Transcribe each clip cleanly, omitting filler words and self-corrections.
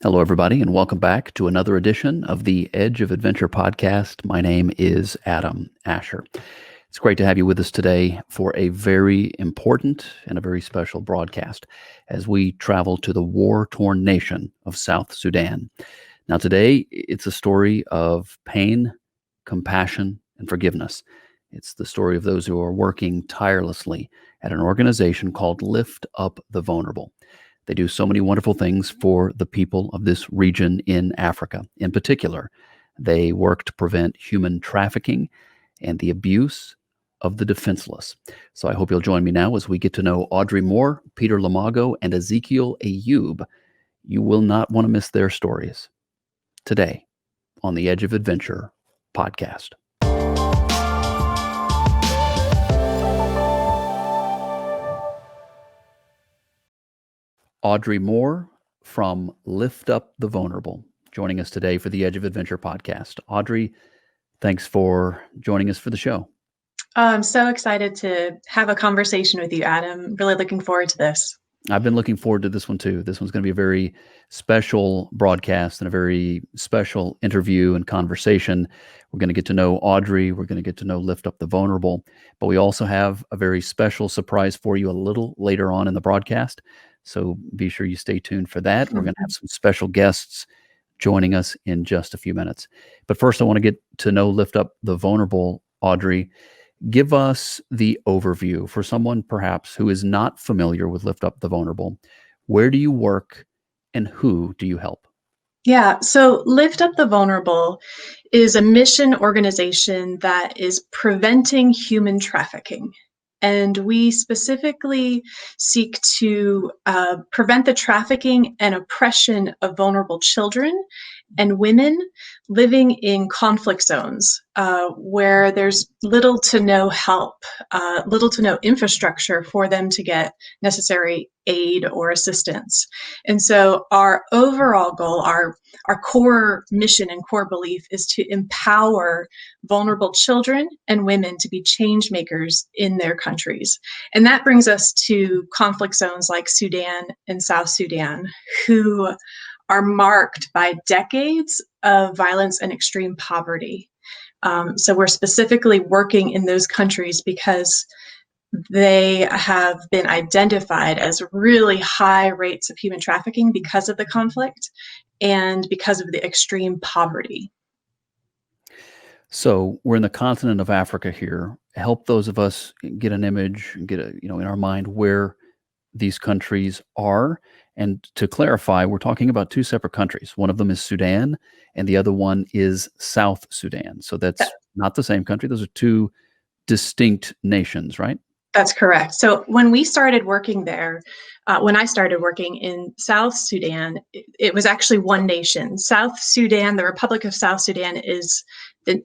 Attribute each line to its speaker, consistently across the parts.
Speaker 1: Hello, everybody, and welcome back to another edition of the Edge of Adventure podcast. My name is Adam Asher. It's great to have you with us today for a very important and a very special broadcast as we travel to the war-torn nation of South Sudan. Now, today, it's a story of pain, compassion, and forgiveness. It's the story of those who are working tirelessly at an organization called Lift Up the Vulnerable. They do so many wonderful things for the people of this region in Africa. In particular, they work to prevent human trafficking and the abuse of the defenseless. So I hope you'll join me now as we get to know Audrey Moore, Peter Lamago, and Ezekiel Ayub. You will not want to miss their stories today on the Edge of Adventure podcast. Audrey Moore from Lift Up the Vulnerable, joining us today for the Edge of Adventure podcast. Audrey, thanks for joining us for the show.
Speaker 2: I'm so excited to have a conversation with you, Adam. Really looking forward to this.
Speaker 1: I've been looking forward to this one too. This one's going to be a very special broadcast and a very special interview and conversation. We're going to get to know Audrey. We're going to get to know Lift Up the Vulnerable. But we also have a very special surprise for you a little later on in the broadcast. So be sure you stay tuned for that. We're going to have some special guests joining us in just a few minutes. But first, I want to get to know Lift Up the Vulnerable. Audrey, give us the overview for someone perhaps who is not familiar with Lift Up the Vulnerable. Where do you work and who do you help?
Speaker 2: Yeah, so Lift Up the Vulnerable is a mission organization that is preventing human trafficking. And we specifically seek to prevent the trafficking and oppression of vulnerable children and women living in conflict zones where there's little to no help, little to no infrastructure for them to get necessary aid or assistance. And so our overall goal, our core mission and core belief is to empower vulnerable children and women to be change makers in their countries. And that brings us to conflict zones like Sudan and South Sudan, who are marked by decades of violence and extreme poverty. So we're specifically working in those countries because they have been identified as really high rates of human trafficking because of the conflict and because of the extreme poverty.
Speaker 1: So we're in the continent of Africa here. Help those of us get an image, get in our mind where these countries are. And to clarify, we're talking about two separate countries. One of them is Sudan, and the other one is South Sudan. So that's not the same country. Those are two distinct nations, right?
Speaker 2: That's correct. So when we started working there, when I started working in South Sudan, it was actually one nation. South Sudan, the Republic of South Sudan, is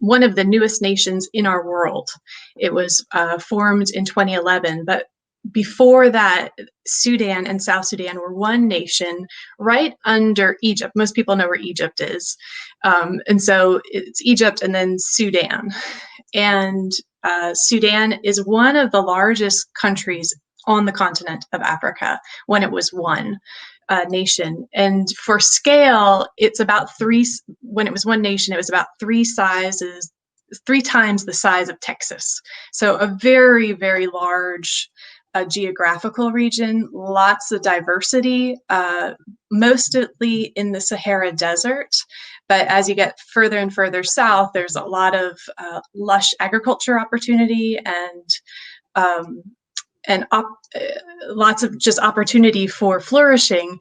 Speaker 2: one of the newest nations in our world. It was formed in 2011, but before that, Sudan and South Sudan were one nation right under Egypt. Most people know where Egypt is. And so it's Egypt and then Sudan. And Sudan is one of the largest countries on the continent of Africa when it was one nation. And for scale, it's about when it was one nation, it was about three times the size of Texas. So a very, very large geographical region, lots of diversity, mostly in the Sahara Desert. But as you get further and further south, there's a lot of lush agriculture opportunity and lots of just opportunity for flourishing,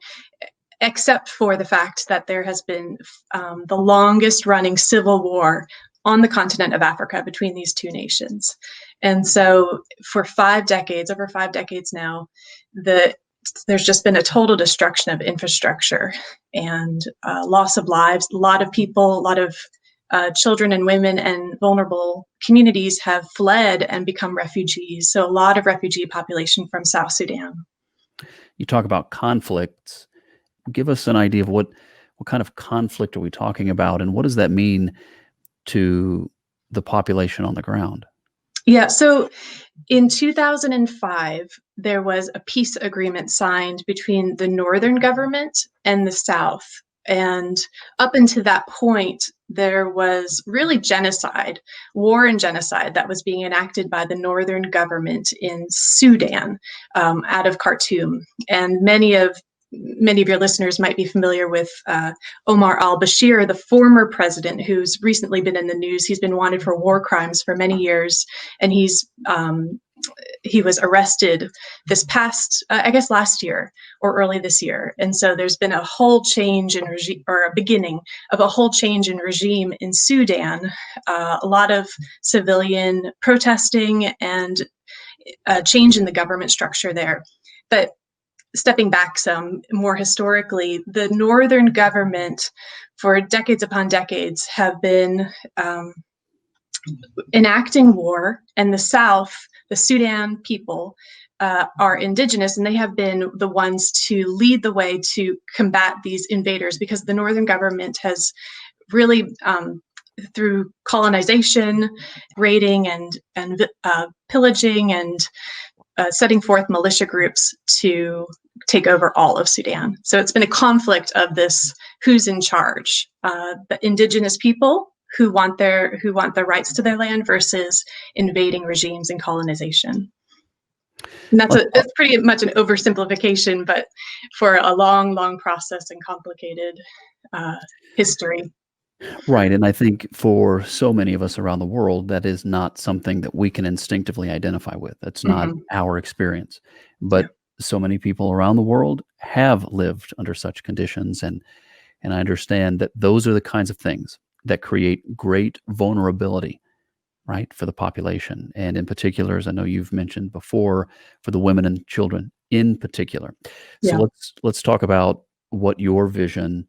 Speaker 2: except for the fact that there has been the longest running civil war on the continent of Africa between these two nations. And so for over 5 decades now, there's just been a total destruction of infrastructure and loss of lives. A lot of people, a lot of children and women and vulnerable communities have fled and become refugees. So a lot of refugee population from South Sudan.
Speaker 1: You talk about conflicts. Give us an idea of what kind of conflict are we talking about, and what does that mean to the population on the ground?
Speaker 2: Yeah, so in 2005, there was a peace agreement signed between the northern government and the South. And up until that point, there was really genocide, war and genocide that was being enacted by the northern government in Sudan, out of Khartoum. And many of your listeners might be familiar with Omar al-Bashir, the former president, who's recently been in the news. He's been wanted for war crimes for many years, and he was arrested this past, I guess last year or early this year. And so there's been a whole change in regime, or a beginning of a whole change in regime in Sudan, a lot of civilian protesting and a change in the government structure there. But stepping back some more historically, the northern government for decades upon decades have been enacting war, and the South, the Sudan people, are indigenous, and they have been the ones to lead the way to combat these invaders, because the northern government has really, through colonization, raiding, and pillaging, and setting forth militia groups to take over all of Sudan. So it's been a conflict of this: who's in charge? The indigenous people who want their rights to their land versus invading regimes and colonization. And that's pretty much an oversimplification, but for a long, long process and complicated history.
Speaker 1: Right. And I think for so many of us around the world, that is not something that we can instinctively identify with. That's not our experience. But so many people around the world have lived under such conditions. And I understand that those are the kinds of things that create great vulnerability, right, for the population. And in particular, as I know you've mentioned before, for the women and children in particular. So let's talk about what your vision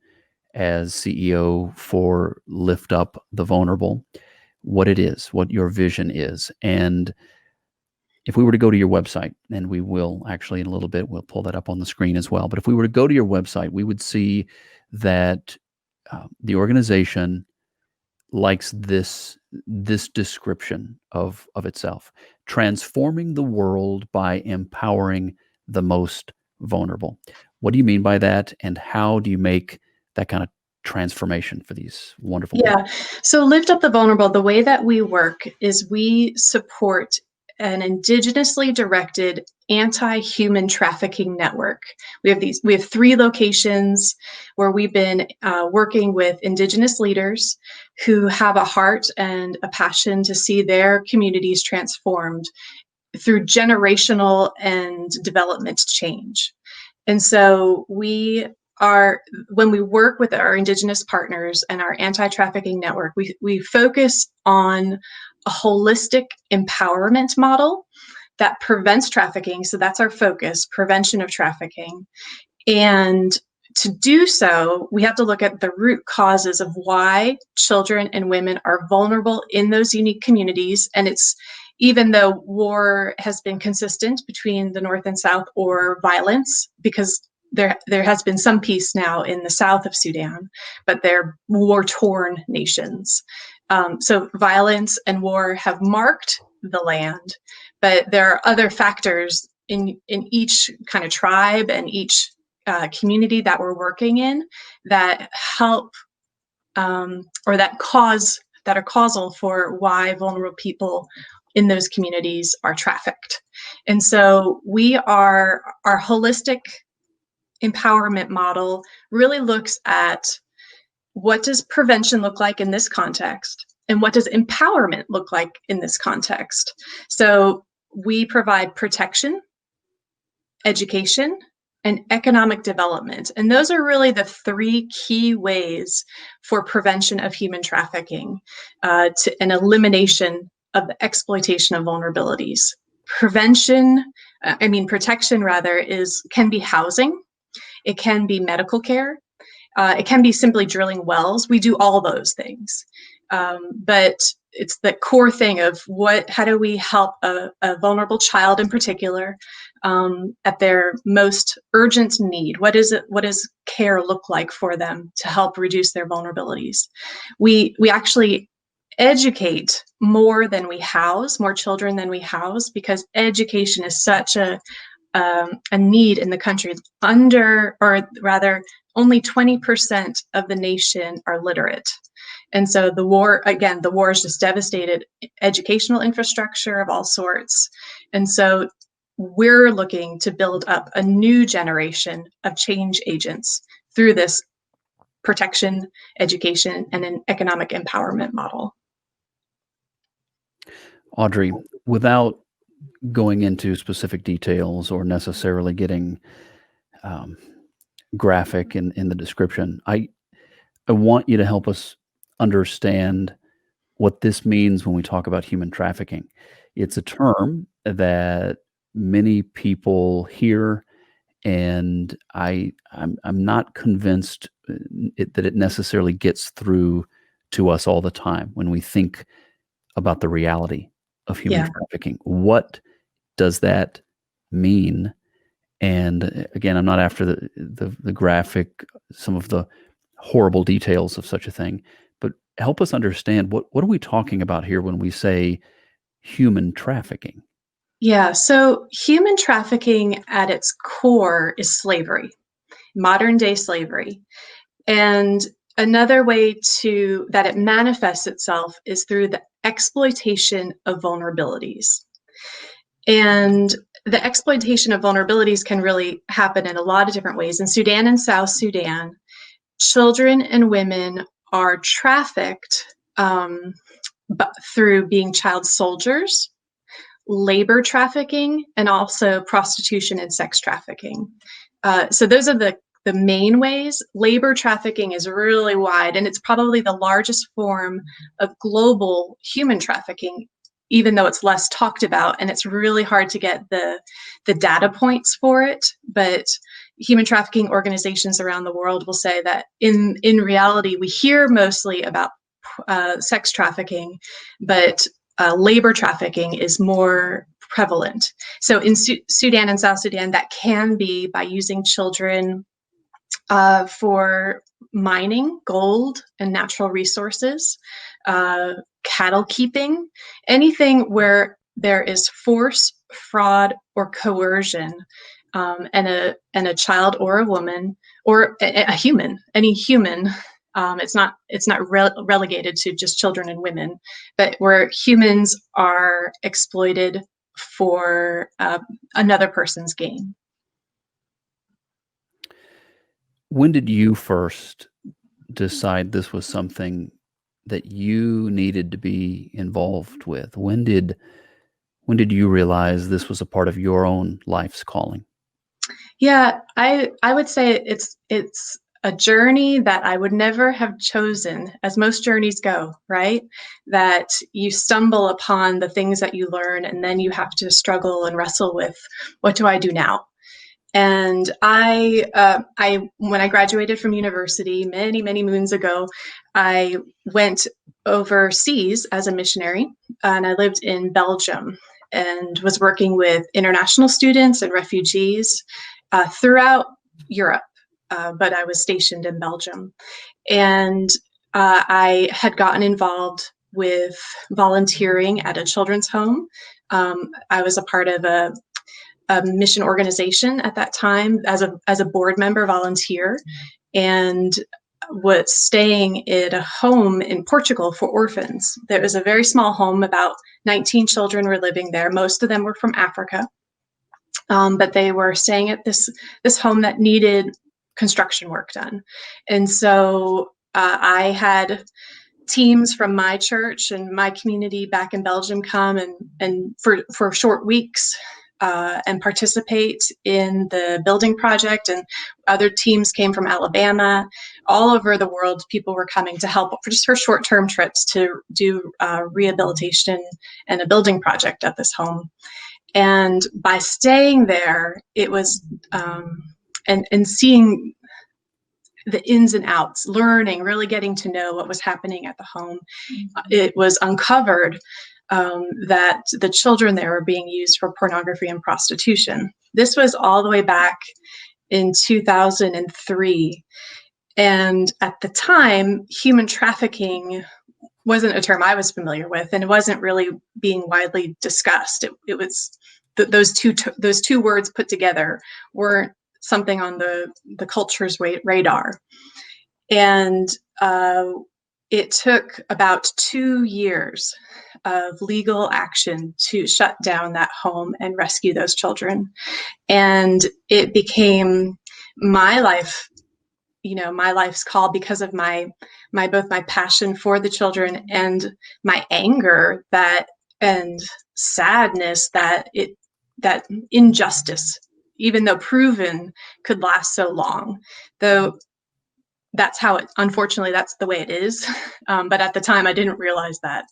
Speaker 1: as CEO for Lift Up the Vulnerable, what it is, what your vision is. And if we were to go to your website, and we will actually in a little bit, we'll pull that up on the screen as well. But if we were to go to your website, we would see that the organization likes this description of itself: transforming the world by empowering the most vulnerable. What do you mean by that, and how do you make that kind of transformation for these wonderful people?
Speaker 2: So Lift Up the Vulnerable, the way that we work is we support an indigenously directed anti-human trafficking network. We have 3 locations where we've been working with indigenous leaders who have a heart and a passion to see their communities transformed through generational and development change. And so when we work with our indigenous partners and our anti-trafficking network, we focus on a holistic empowerment model that prevents trafficking. So that's our focus: prevention of trafficking. And to do so, we have to look at the root causes of why children and women are vulnerable in those unique communities. And it's, even though war has been consistent between the North and South, or violence, because there has been some peace now in the south of Sudan, but they're war-torn nations. So violence and war have marked the land, but there are other factors in each kind of tribe and each community that we're working in that help, or that are causal for why vulnerable people in those communities are trafficked. And so our holistic empowerment model really looks at what does prevention look like in this context, and what does empowerment look like in this context. So we provide protection, education, and economic development. And those are really the 3 key ways for prevention of human trafficking, to an elimination of the exploitation of vulnerabilities. Protection rather, can be housing. It can be medical care. It can be simply drilling wells. We do all those things. But it's the core thing of how do we help a vulnerable child in particular at their most urgent need? What does care look like for them to help reduce their vulnerabilities? We actually educate more children than we house, because education is such a a need in the country. Or rather, only 20% of the nation are literate. And so the war has just devastated educational infrastructure of all sorts. And so we're looking to build up a new generation of change agents through this protection, education, and an economic empowerment model.
Speaker 1: Audrey, without going into specific details or necessarily getting um, graphic in the description, I want you to help us understand what this means when we talk about human trafficking. It's a term that many people hear, and I'm not convinced that it necessarily gets through to us all the time when we think about the reality of human
Speaker 2: Yeah.
Speaker 1: trafficking. What does that mean? And again, I'm not after the graphic, some of the horrible details of such a thing, but help us understand what are we talking about here when we say human trafficking?
Speaker 2: Yeah. So human trafficking at its core is slavery, modern day slavery. And another way that it manifests itself is through the exploitation of vulnerabilities. And the exploitation of vulnerabilities can really happen in a lot of different ways. In Sudan and South Sudan, children and women are trafficked through being child soldiers, labor trafficking, and also prostitution and sex trafficking. So those are the main ways. Labor trafficking is really wide, and it's probably the largest form of global human trafficking, even though it's less talked about, and it's really hard to get the data points for it. But human trafficking organizations around the world will say that in reality, we hear mostly about sex trafficking, but labor trafficking is more prevalent. So in Sudan and South Sudan, that can be by using children for mining gold and natural resources, cattle keeping, anything where there is force, fraud, or coercion, and a child or a woman or a human, any human. It's not relegated to just children and women, but where humans are exploited for another person's gain.
Speaker 1: When did you first decide this was something that you needed to be involved with? When did you realize this was a part of your own life's calling?
Speaker 2: Yeah, I would say it's a journey that I would never have chosen, as most journeys go, right? That you stumble upon the things that you learn, and then you have to struggle and wrestle with, what do I do now? And when I graduated from university many, many moons ago, I went overseas as a missionary, and I lived in Belgium and was working with international students and refugees throughout Europe. But I was stationed in Belgium, and I had gotten involved with volunteering at a children's home. I was a part of a mission organization at that time as a board member volunteer, and was staying at a home in Portugal for orphans. There was a very small home, about 19 children were living there. Most of them were from Africa, but they were staying at this home that needed construction work done. And so I had teams from my church and my community back in Belgium come and for short weeks and participate in the building project. And other teams came from Alabama. All over the world, people were coming to help just for short-term trips to do rehabilitation and a building project at this home. And by staying there, it was and seeing the ins and outs, learning, really getting to know what was happening at the home, it was uncovered that the children there were being used for pornography and prostitution. This was all the way back in 2003. And at the time, human trafficking wasn't a term I was familiar with, and it wasn't really being widely discussed. It was those two words put together weren't something on the culture's radar. And it took about 2 years of legal action to shut down that home and rescue those children. And it became my life, my life's call, because of both my passion for the children and my anger and sadness that injustice, even though proven, could last so long. Though that's how unfortunately, that's the way it is. But at the time, I didn't realize that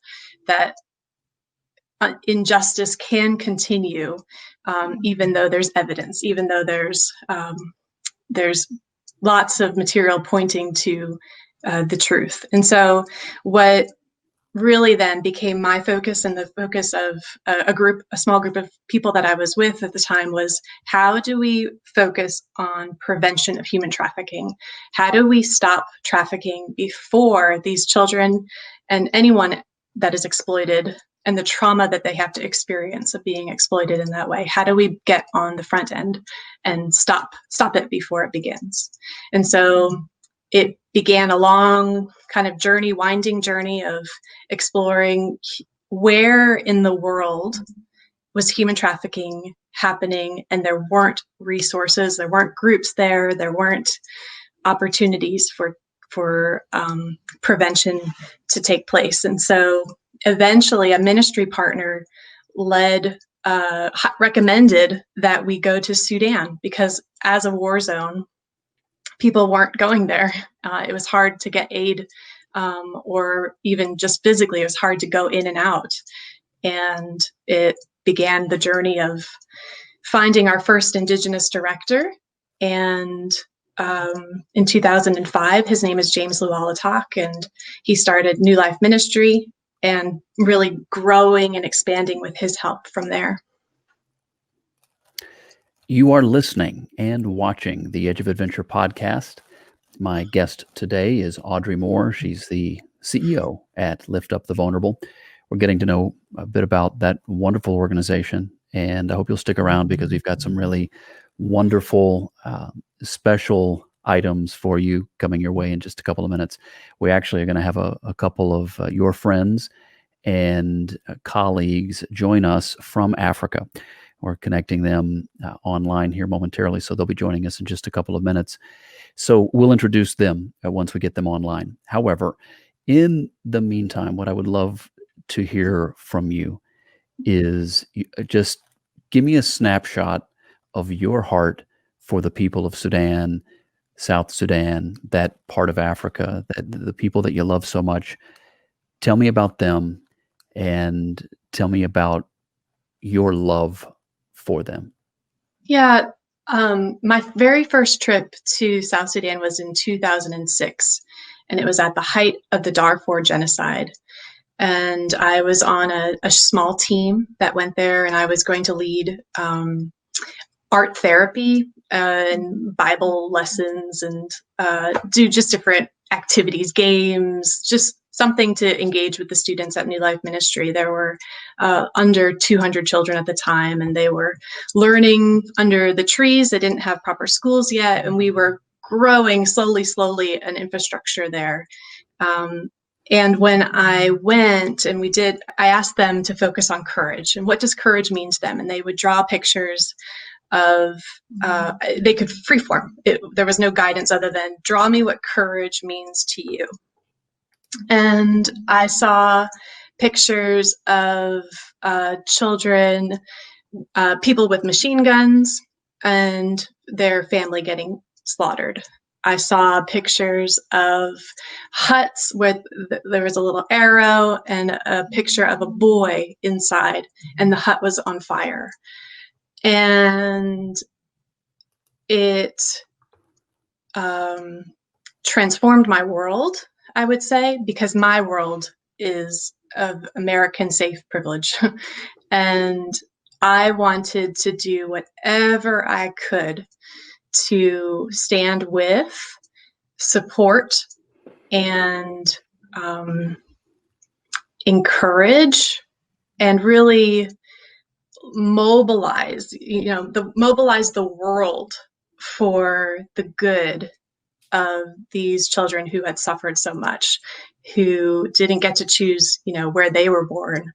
Speaker 2: injustice can continue, even though there's evidence, even though there's lots of material pointing to the truth. And so what really then became my focus, and the focus of a small group of people that I was with at the time, was how do we focus on prevention of human trafficking? How do we stop trafficking before these children and anyone that is exploited, and the trauma that they have to experience of being exploited in that way? How do we get on the front end and stop it before it begins? And so it began a long kind of winding journey of exploring where in the world was human trafficking happening, and there weren't resources, there weren't groups there weren't opportunities for prevention to take place. And so eventually a ministry partner recommended that we go to Sudan, because as a war zone, people weren't going there. It was hard to get aid, or even just physically, it was hard to go in and out. And it began the journey of finding our first Indigenous director. And in 2005, his name is James Lualatak, and he started New Life Ministry, and really growing and expanding with his help from there.
Speaker 1: You are listening and watching the Edge of Adventure podcast. My guest today is Audrey Moore. She's the CEO at Lift Up the Vulnerable. We're getting to know a bit about that wonderful organization, and I hope you'll stick around, because we've got some really wonderful, special items for you coming your way in just a couple of minutes. We actually are going to have a couple of your friends and colleagues join us from Africa. We're connecting them online here momentarily, so they'll be joining us in just a couple of minutes. So we'll introduce them once we get them online. However, in the meantime, what I would love to hear from you is just give me a snapshot of your heart for the people of Sudan, South Sudan, that part of Africa, the people that you love so much. Tell me about them, and tell me about your love for them.
Speaker 2: Yeah. My very first trip to South Sudan was in 2006, and it was at the height of the Darfur genocide. And I was on a small team that went there, and I was going to lead art therapy and Bible lessons, and do just different activities, games, just something to engage with the students at New Life Ministry. There were under 200 children at the time, and they were learning under the trees. They didn't have proper schools yet, and we were growing slowly an infrastructure there. And when I went and I asked them to focus on courage, and what does courage mean to them? And they would draw pictures of, they could freeform. There was no guidance other than draw me what courage means to you. And I saw pictures of children, people with machine guns, and their family getting slaughtered. I saw pictures of huts where there was a little arrow and a picture of a boy inside, and the hut was on fire. And it transformed my world, I would say, because my world is of American safe privilege. And I wanted to do whatever I could to stand with, support, and encourage, and really mobilize, mobilize the world for the good of these children who had suffered so much, who didn't get to choose, where they were born,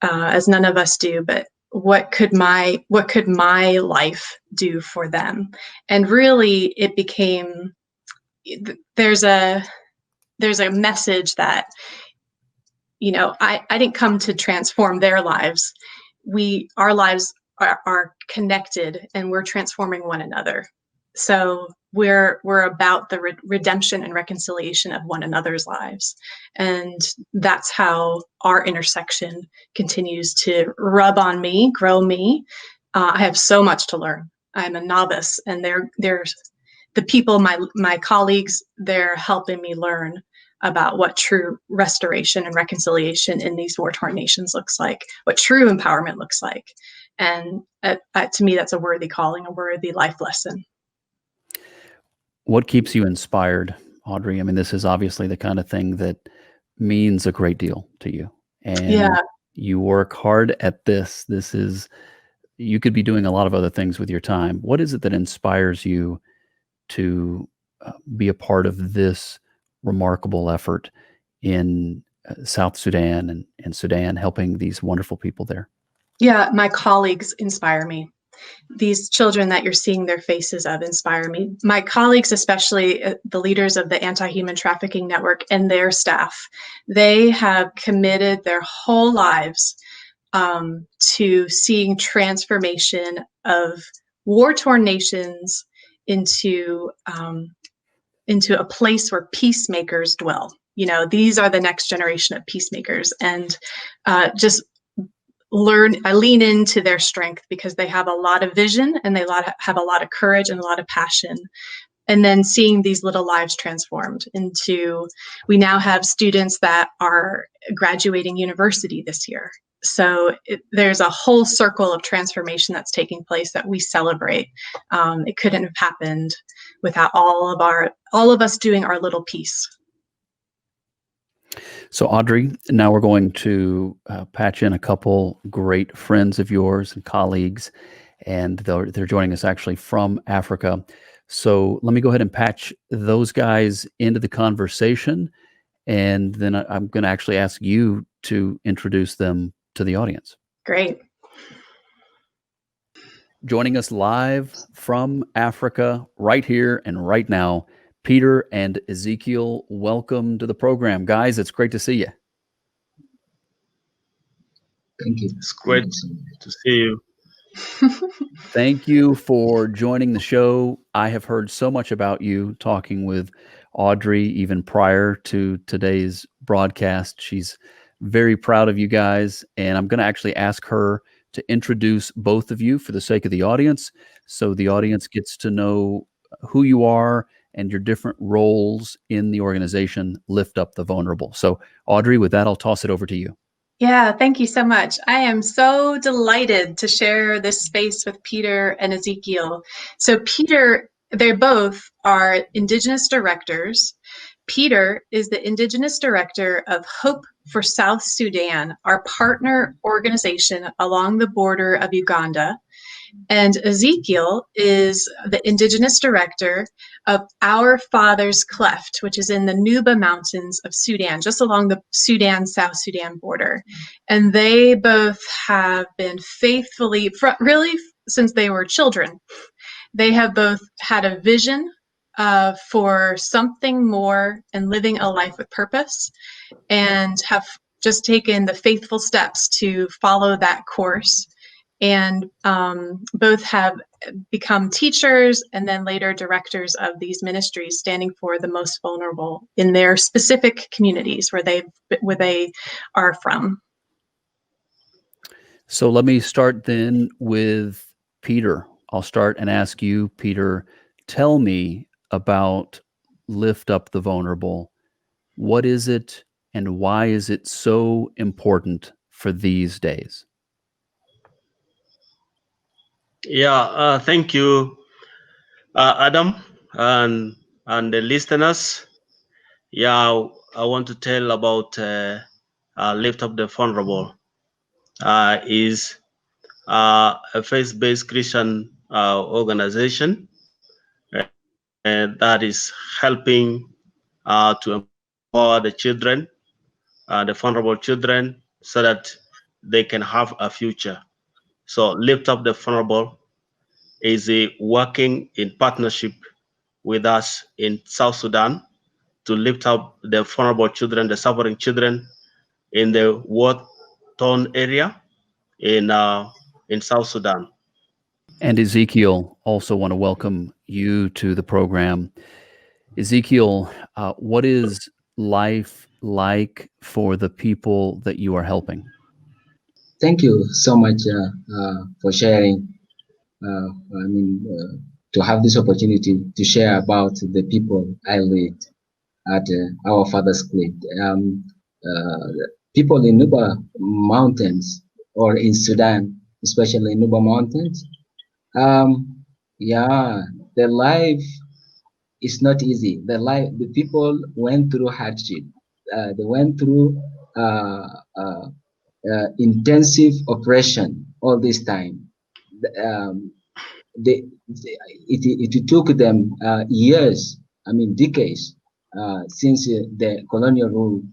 Speaker 2: as none of us do. But what could my life do for them? And really, it became there's a message that I didn't come to transform their lives. Our lives are connected, and we're transforming one another. So we're about the redemption and reconciliation of one another's lives, and that's how our intersection continues to rub on me, grow me. I have so much to learn. I'm a novice, and they're the people, my colleagues. They're helping me learn about what true restoration and reconciliation in these war-torn nations looks like, what true empowerment looks like. And to me, that's a worthy calling, a worthy life lesson.
Speaker 1: What keeps you inspired, Audrey? I mean, this is obviously the kind of thing that means a great deal to you. And
Speaker 2: Yeah.
Speaker 1: you work hard at this. You could be doing a lot of other things with your time. What is it that inspires you to be a part of this remarkable effort in South Sudan and Sudan, helping these wonderful people there?
Speaker 2: Yeah, my colleagues inspire me. These children that you're seeing their faces of inspire me. My colleagues, especially the leaders of the Anti-Human Trafficking Network and their staff, they have committed their whole lives to seeing transformation of war-torn nations into a place where peacemakers dwell. These are the next generation of peacemakers, and just I lean into their strength because they have a lot of vision, and they have a lot of courage and a lot of passion. And then seeing these little lives transformed into, we now have students that are graduating university this year. So there's a whole circle of transformation that's taking place that we celebrate. It couldn't have happened without all of us doing our little piece.
Speaker 1: So, Audrey, now we're going to patch in a couple great friends of yours and colleagues, and they're joining us actually from Africa. So let me go ahead and patch those guys into the conversation, and then I'm going to actually ask you to introduce them to the audience.
Speaker 2: Great.
Speaker 1: Joining us live from Africa right here and right now, Peter and Ezekiel. Welcome to the program, guys. It's great to see you.
Speaker 3: Thank you.
Speaker 4: It's great to see you.
Speaker 1: Thank you for joining the show. I have heard so much about you talking with Audrey even prior to today's broadcast. She's very proud of you guys, and I'm going to actually ask her to introduce both of you for the sake of the audience, so the audience gets to know who you are and your different roles in the organization Lift Up the Vulnerable. So, Audrey, with that, I'll toss it over to you.
Speaker 2: Yeah, thank you so much. I am so delighted to share this space with Peter and Ezekiel. So Peter, they both are Indigenous directors. Peter is the Indigenous Director of Hope for South Sudan, our partner organization along the border of Uganda. And Ezekiel is the Indigenous Director of Our Father's Cleft, which is in the Nuba Mountains of Sudan, just along the Sudan-South Sudan border. And they both have been faithfully, really since they were children, they have both had a vision for something more and living a life with purpose, and have just taken the faithful steps to follow that course. And both have become teachers and then later directors of these ministries, standing for the most vulnerable in their specific communities where they are from.
Speaker 1: So let me start then with Peter. I'll start and ask you, Peter, tell me about Lift Up the Vulnerable. What is it, and why is it so important for these days?
Speaker 4: Yeah, thank you, Adam, and the listeners. Yeah, I want to tell about Lift Up the Vulnerable. Is a faith-based Christian organization that is helping to empower the children, the vulnerable children, so that they can have a future. So Lift Up the Vulnerable is working in partnership with us in South Sudan to lift up the vulnerable children, the suffering children in the war-torn area in South Sudan.
Speaker 1: And Ezekiel, also want to welcome you to the program. Ezekiel, what is life like for the people that you are helping?
Speaker 3: Thank you so much for sharing. I mean, to have this opportunity to share about the people I lead at our Father's Cliff. People in Nuba Mountains or in Sudan, especially in Nuba Mountains, yeah, the life is not easy. The people went through hardship. They went through uh, uh, intensive oppression all this time. Um, it took them years, I mean decades, since the colonial rule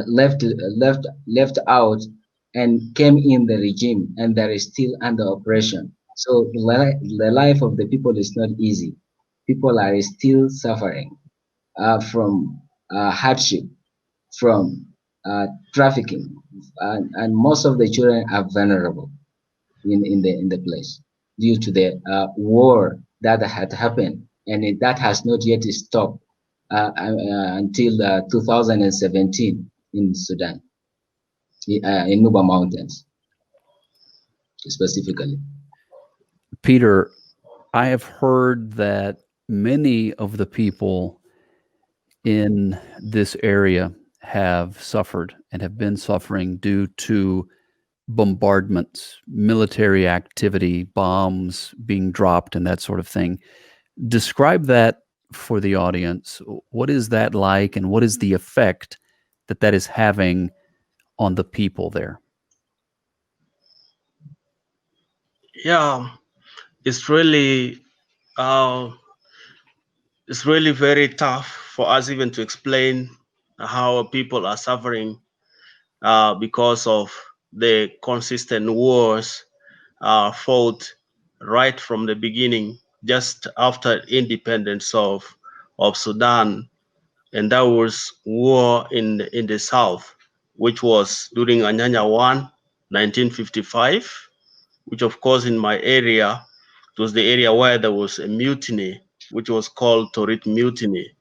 Speaker 3: left out and came in the regime, and that is still under oppression. So the life of the people is not easy. People are still suffering from hardship, from trafficking, and most of the children are vulnerable in the place due to the war that had happened, and that has not yet stopped until 2017 in Sudan, in Nuba Mountains specifically.
Speaker 1: Peter, I have heard that many of the people in this area have suffered and have been suffering due to bombardments, military activity, bombs being dropped, and that sort of thing. Describe that for the audience. What is that like, and what is the effect that that is having on the people there?
Speaker 4: Yeah, it's really uh, it's really very tough for us even to explain how people are suffering because of the consistent wars fought right from the beginning, just after independence of Sudan, and that was war in the south, which was during Anyanya 1, 1955, which of course in my area, it was the area where there was a mutiny, which was called Torit Mutiny.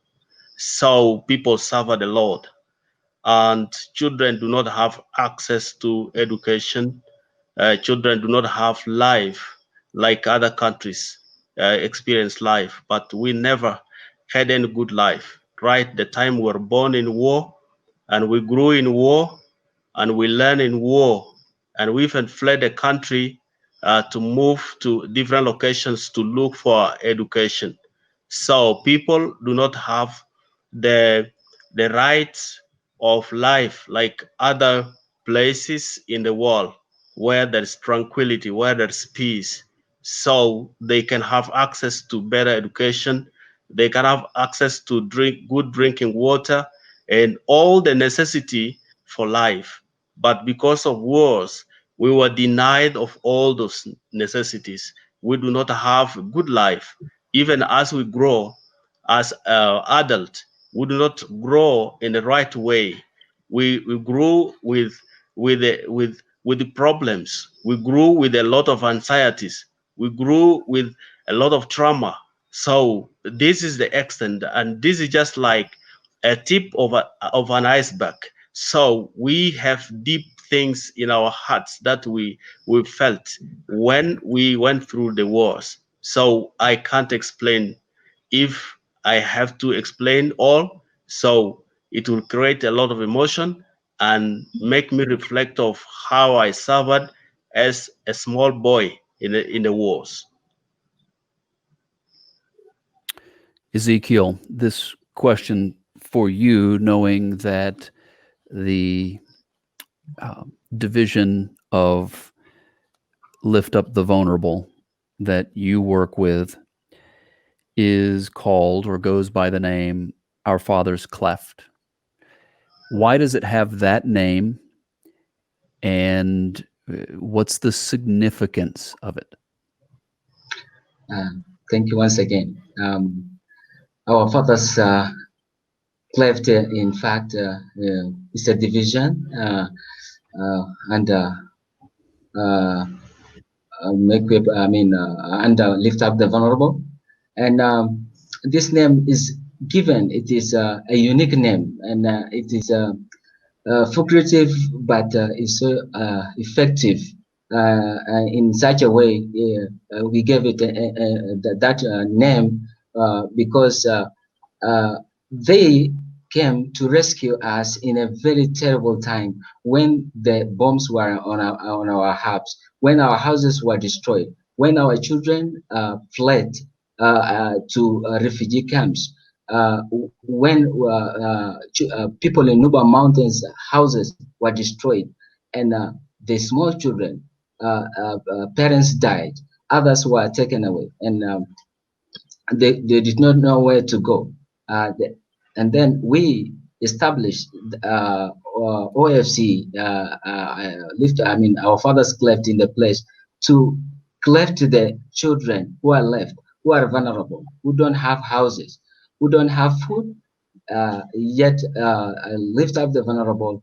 Speaker 4: So people suffered a lot, and children do not have access to education. Children do not have life like other countries experience life, but we never had any good life, right? The time we were born in war, and we grew in war, and we learned in war, and we even fled the country to move to different locations to look for education. So people do not have the rights of life like other places in the world where there's tranquility, where there's peace. So they can have access to better education, they can have access to drink good drinking water and all the necessity for life. But because of wars, we were denied of all those necessities. We do not have a good life. Even as we grow as adult, we do not grow in the right way. We grew with the problems. We grew with a lot of anxieties. We grew with a lot of trauma. So this is the extent, and this is just like a tip of an iceberg. So we have deep things in our hearts that we felt when we went through the wars. So I can't explain. If I have to explain all, so it will create a lot of emotion and make me reflect of how I suffered as a small boy in the wars.
Speaker 1: Ezekiel, this question for you, knowing that the division of Lift Up the Vulnerable that you work with is called or goes by the name Our Father's Cleft. Why does it have that name, and what's the significance of it?
Speaker 3: Thank you once again. Our Father's Cleft, in fact, is a division and lift up the vulnerable. And this name is given. It is a unique name, and it is figurative, but it's so effective in such a way. We gave it that name because they came to rescue us in a very terrible time when the bombs were on our hubs, when our houses were destroyed, when our children fled to refugee camps, when people in Nuba Mountains houses were destroyed, and the small children, parents died, others were taken away, and they did not know where to go. And then we established OFC, Our Father's Cleft in the place to cleft the children who are left, who are vulnerable, who don't have houses, who don't have food, yet lift up the vulnerable,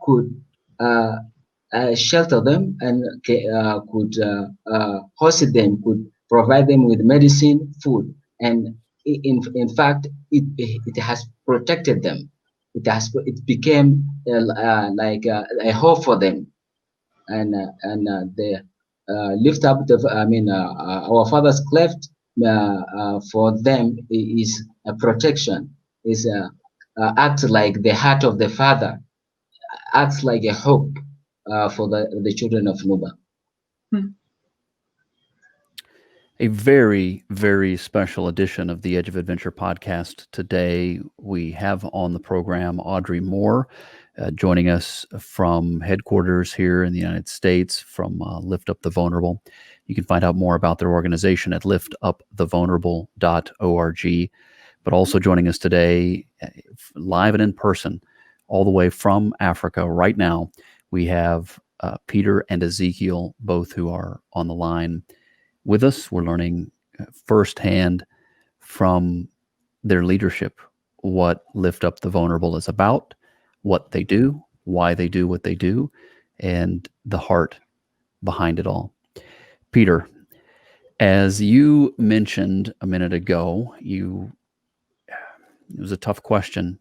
Speaker 3: could shelter them and could host them, could provide them with medicine, food, and in fact, it has protected them. It became like a hope for them, and they lift up the. Our Father's Cleft for them is a protection. Is acts like the heart of the Father, acts like a hope for the children of Nuba.
Speaker 1: A very, very special edition of the Edge of Adventure podcast today. We have on the program Audrey Moore joining us from headquarters here in the United States from Lift Up the Vulnerable. You can find out more about their organization at liftupthevulnerable.org. But also joining us today, live and in person, all the way from Africa right now, we have Peter and Ezekiel, both who are on the line with us. We're learning firsthand from their leadership what Lift Up the Vulnerable is about, what they do, why they do what they do, and the heart behind it all. Peter, as you mentioned a minute ago, it was a tough question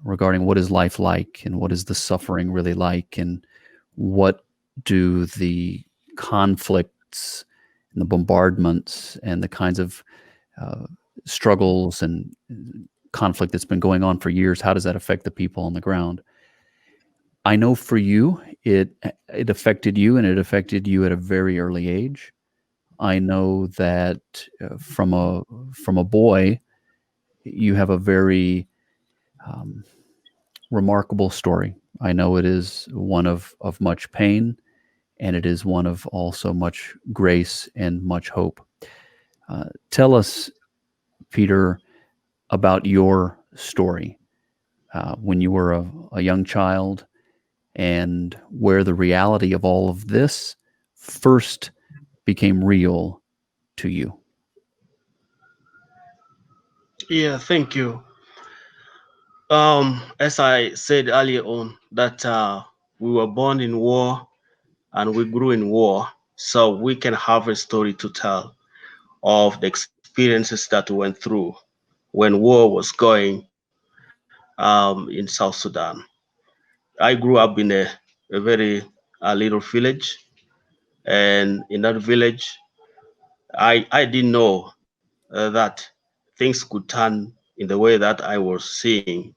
Speaker 1: regarding what is life like and what is the suffering really like, and what do the conflicts and the bombardments and the kinds of struggles and conflict that's been going on for years, how does that affect the people on the ground? I know for you, it affected you, and it affected you at a very early age. I know that from a boy, you have a very remarkable story. I know it is one of much pain, and it is one of also much grace and much hope. Tell us, Peter, about your story when you were a young child, and where the reality of all of this first became real to you.
Speaker 4: Yeah, thank you. As I said earlier on, that we were born in war and we grew in war, so we can have a story to tell of the experiences that we went through when war was going in South Sudan. I grew up in a very little village, and in that village, I didn't know that things could turn in the way that I was seeing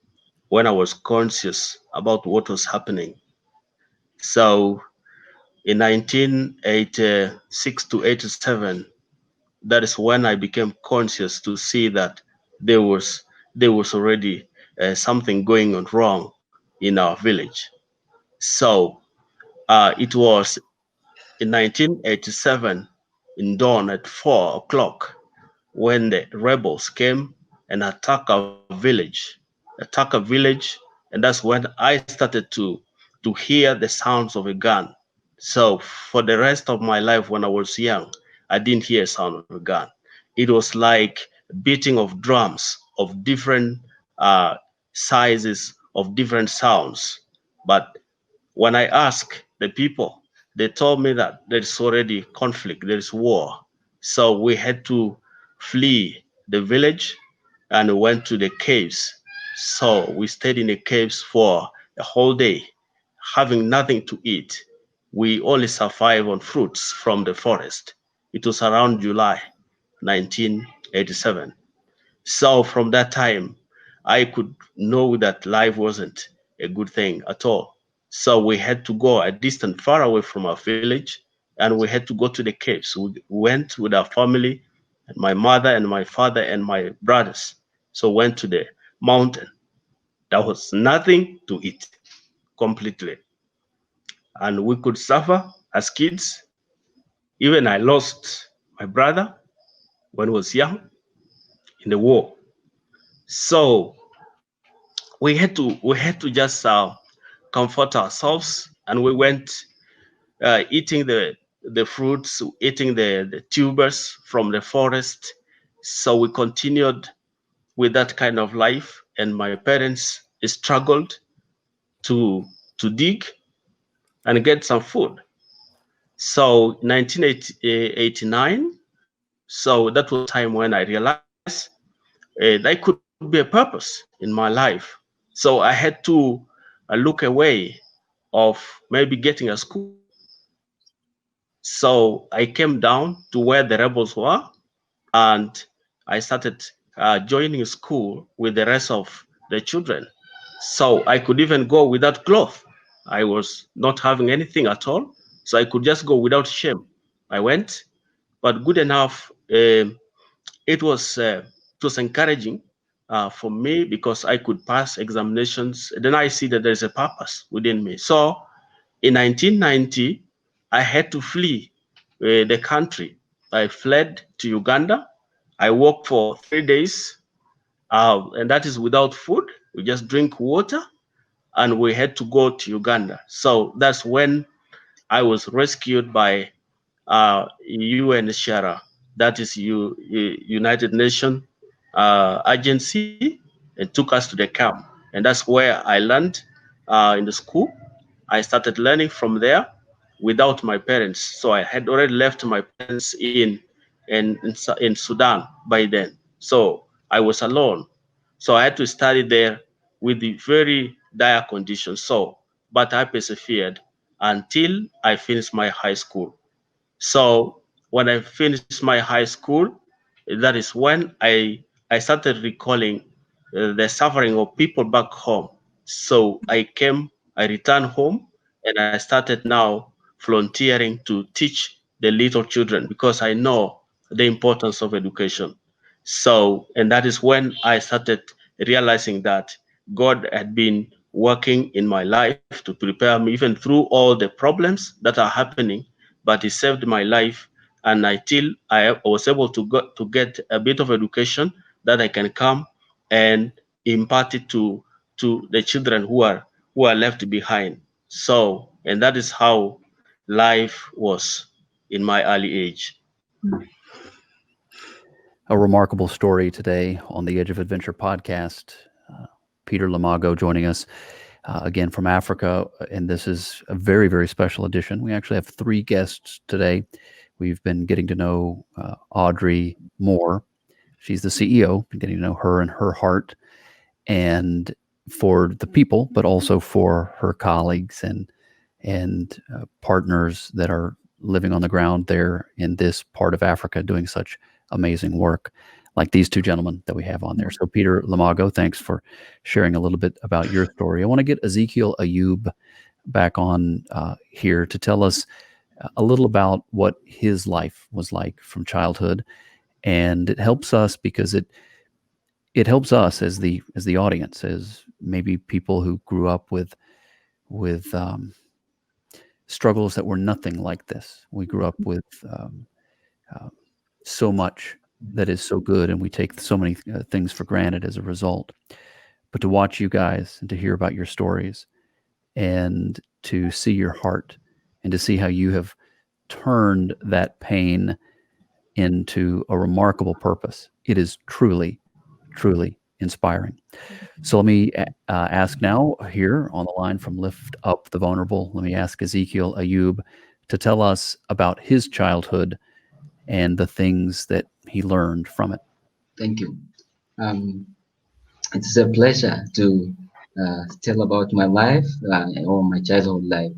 Speaker 4: when I was conscious about what was happening. So in 1986 to 87, that is when I became conscious to see that there was already something going on wrong in our village. So it was in 1987, in dawn at 4 o'clock, when the rebels came and attack a village, and that's when I started to hear the sounds of a gun. So for the rest of my life, when I was young, I didn't hear a sound of a gun. It was like beating of drums of different sizes, of different sounds. But when I asked the people, they told me that there's already conflict, there's war. So we had to flee the village and went to the caves. So we stayed in the caves for a whole day, having nothing to eat. We only survive on fruits from the forest. It was around July 1987. So from that time, I could know that life wasn't a good thing at all. So we had to go a distance far away from our village, and we had to go to the caves. We went with our family, and my mother and my father and my brothers. So went to the mountain. There was nothing to eat completely. And we could suffer as kids. Even I lost my brother when I was young in the war. So we had to just comfort ourselves, and we went eating the fruits, eating the tubers from the forest. So we continued with that kind of life, and my parents struggled to dig and get some food. So 1989, so that was time when I realized there could be a purpose in my life. So I had to look away of maybe getting a school. So I came down to where the rebels were, and I started joining school with the rest of the children. So I could even go without clothes. I was not having anything at all, so I could just go without shame. I went, but good enough. It was encouraging for me because I could pass examinations. Then I see that there's a purpose within me. So in 1990, I had to flee the country. I fled to Uganda. I worked for 3 days, and that is without food. We just drink water, and we had to go to Uganda. So that's when I was rescued by UNHCR, that is United Nations agency, and took us to the camp. And that's where I learned in the school. I started learning from there without my parents. So I had already left my parents in Sudan by then. So I was alone. So I had to study there with the very dire conditions. So, but I persevered until I finished my high school. So when I finished my high school, that is when I started recalling the suffering of people back home. So I returned home, and I started now volunteering to teach the little children because I know the importance of education. So, and that is when I started realizing that God had been working in my life to prepare me even through all the problems that are happening, but He saved my life, and until I was able to get a bit of education that I can come and impart it to the children who are left behind. So, and that is how life was in my early age.
Speaker 1: A remarkable story today on the Edge of Adventure podcast. Peter Lamago joining us again from Africa, and this is a very, very special edition. We actually have 3 guests today. We've been getting to know Audrey Moore. She's the CEO, been getting to know her and her heart, and for the people, but also for her colleagues and partners that are living on the ground there in this part of Africa doing such amazing work, like these 2 gentlemen that we have on there. So Peter Lamago, thanks for sharing a little bit about your story. I want to get Ezekiel Ayub back on here to tell us a little about what his life was like from childhood. And it helps us because it helps us as the audience, as maybe people who grew up with struggles that were nothing like this. We grew up with uh, so much that is so good, and we take so many things for granted as a result. But to watch you guys and to hear about your stories and to see your heart and to see how you have turned that pain into a remarkable purpose, it is truly, truly inspiring. So let me ask now here on the line from Lift Up the Vulnerable, let me ask Ezekiel Ayub to tell us about his childhood and the things that he learned from it.
Speaker 3: Thank you. Um, it's a pleasure to tell about my life or my childhood life.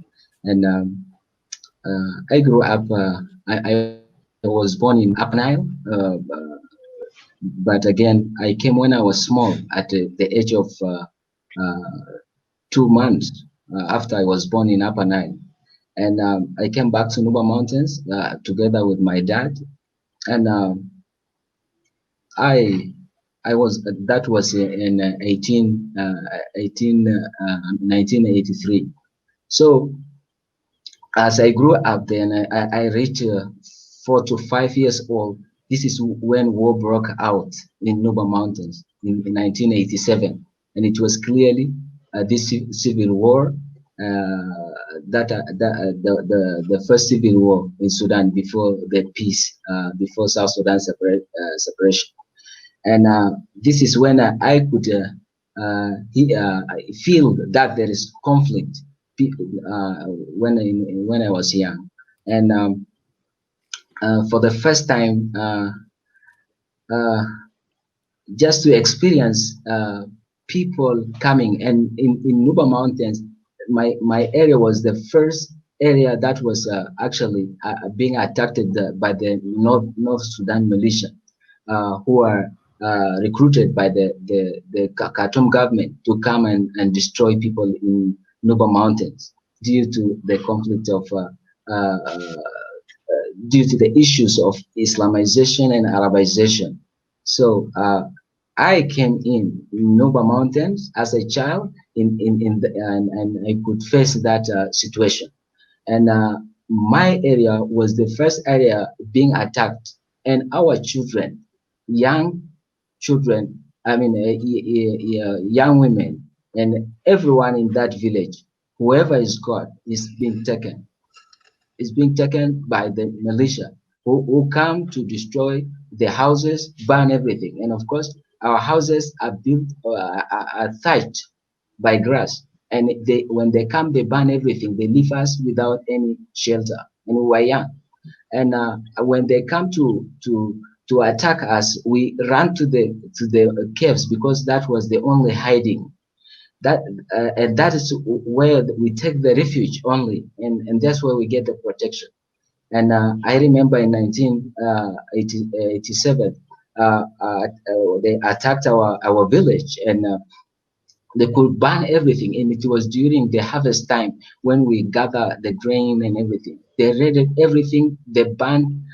Speaker 3: And I grew up, I was born in Upper Nile, but again, I came when I was small at the age of 2 months after I was born in Upper Nile. And I came back to Nuba Mountains together with my dad. And I I was that was in 1983. So as I grew up, then I reached 4 to 5 years old. This is when war broke out in Nuba Mountains in 1987, and it was clearly this civil war the first civil war in Sudan before the peace, before South Sudan separation. And this is when I could feel that there is conflict when I was young. And for the first time, uh, just to experience people coming, and in Nuba Mountains, my area was the first area that was actually being attacked by the North Sudan militia, who are recruited by the Khartoum government to come and destroy people in Nuba Mountains due to the conflict of due to the issues of Islamization and Arabization. So I came in Nuba Mountains as a child and I could face that situation. And my area was the first area being attacked, and our children, young children, I mean, young women, and everyone in that village, whoever is caught is being taken by the militia who come to destroy the houses, burn everything. And of course, our houses are built, are thatched by grass. And when they come, they burn everything. They leave us without any shelter. And we were young. And when they come to attack us, we ran to the caves because that was the only hiding. And that is where we take the refuge only, and that's where we get the protection. And I remember in 1987, they attacked our village, and they could burn everything. And it was during the harvest time when we gather the grain and everything. They raided everything. They burned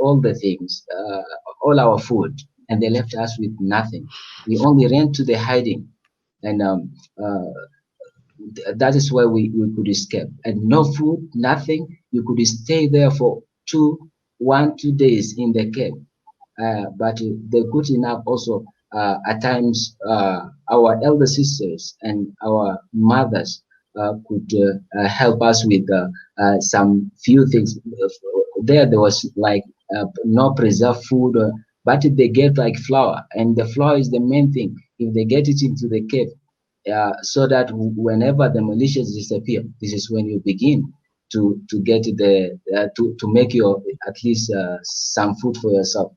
Speaker 3: all the things, all our food, and they left us with nothing. We only ran to the hiding, and that is where we could escape. And no food, nothing. You could stay there for 2 days in the cave. But the good enough also at times our elder sisters and our mothers could help us with some few things. There was like no preserved food, but they get like flour, and the flour is the main thing. If they get it into the cave, so that whenever the militias disappear, this is when you begin to get to make your at least some food for yourself.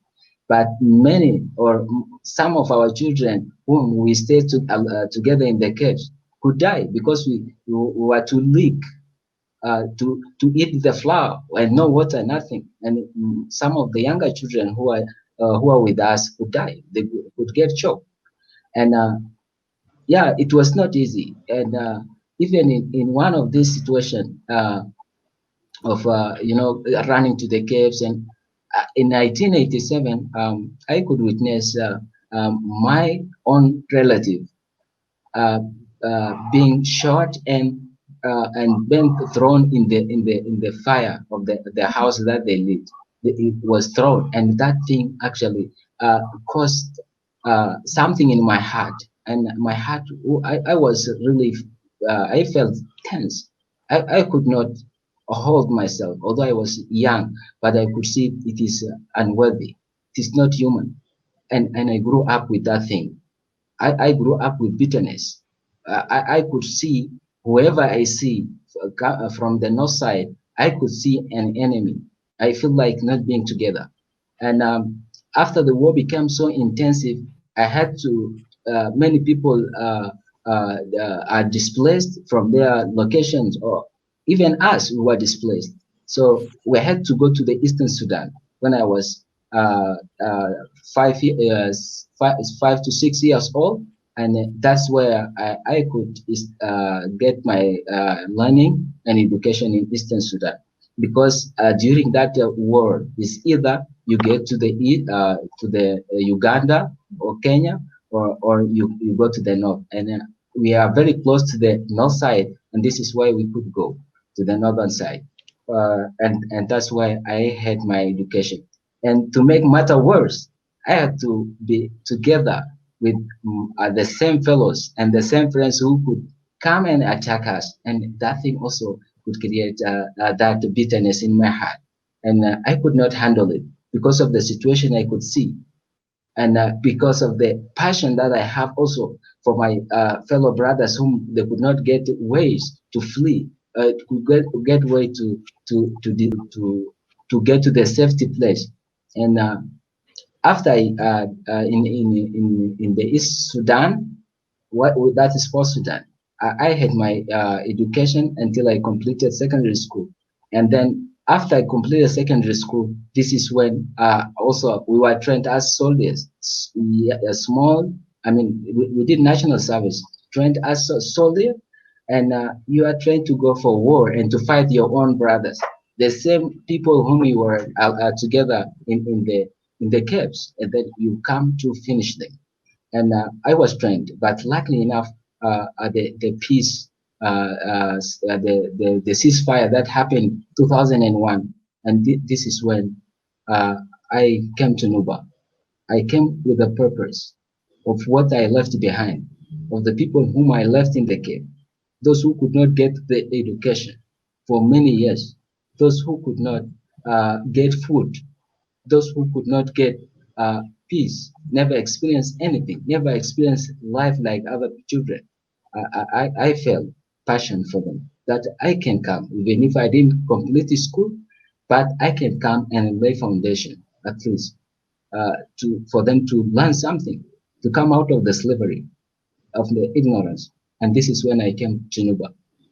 Speaker 3: But many or some of our children whom we stayed together in the caves could die because we were too weak to eat the flour and no water, nothing. And some of the younger children who are with us could die. They could get choked. And yeah, it was not easy. And even in one of these situations of running to the caves, and in 1987, I could witness my own relative being shot and and then thrown in the fire of the house that they lived. It was thrown, and that thing actually caused something in my heart, and my heart, I was really, I felt tense. I could not hold myself, although I was young, but I could see it is unworthy. It is not human, and I grew up with that thing. I grew up with bitterness. I could see whoever I see from the north side, I could see an enemy. I feel like not being together. And after the war became so intensive, I had to, many people are displaced from their locations, or even us, we were displaced. So we had to go to the Eastern Sudan when I was uh, uh, 5 to 6 years old, and that's where I could get my learning and education in Eastern Sudan. Because during that war, is either you get to the Uganda or Kenya, or you go to the north, and we are very close to the north side, and this is why we could go to the northern side, and that's why I had my education. And to make matter worse, I had to be together with the same fellows and the same friends who could come and attack us, and that thing also could create that bitterness in my heart, and I could not handle it because of the situation I could see, and because of the passion that I have also for my fellow brothers whom they could not get ways to flee, to get way to get to the safety place, and after in the East Sudan, that is for Sudan. I had my education until I completed secondary school, and then after I completed secondary school, this is when also we were trained as soldiers. Small, I mean, we did national service, trained as a soldier, and you are trained to go for war and to fight your own brothers, the same people whom you were together in the caves, and then you come to finish them. And I was trained, but luckily enough, the peace, the ceasefire that happened 2001, and this is when uh, I came to Nuba. I came with a purpose of what I left behind, of the people whom I left in the cave, those who could not get the education for many years, those who could not get food, those who could not get uh, peace, never experienced anything, never experienced life like other children. I felt passion for them that I can come, even if I didn't complete the school, but I can come and lay foundation at least for them to learn something, to come out of the slavery, of the ignorance. And this is when I came to Nuba.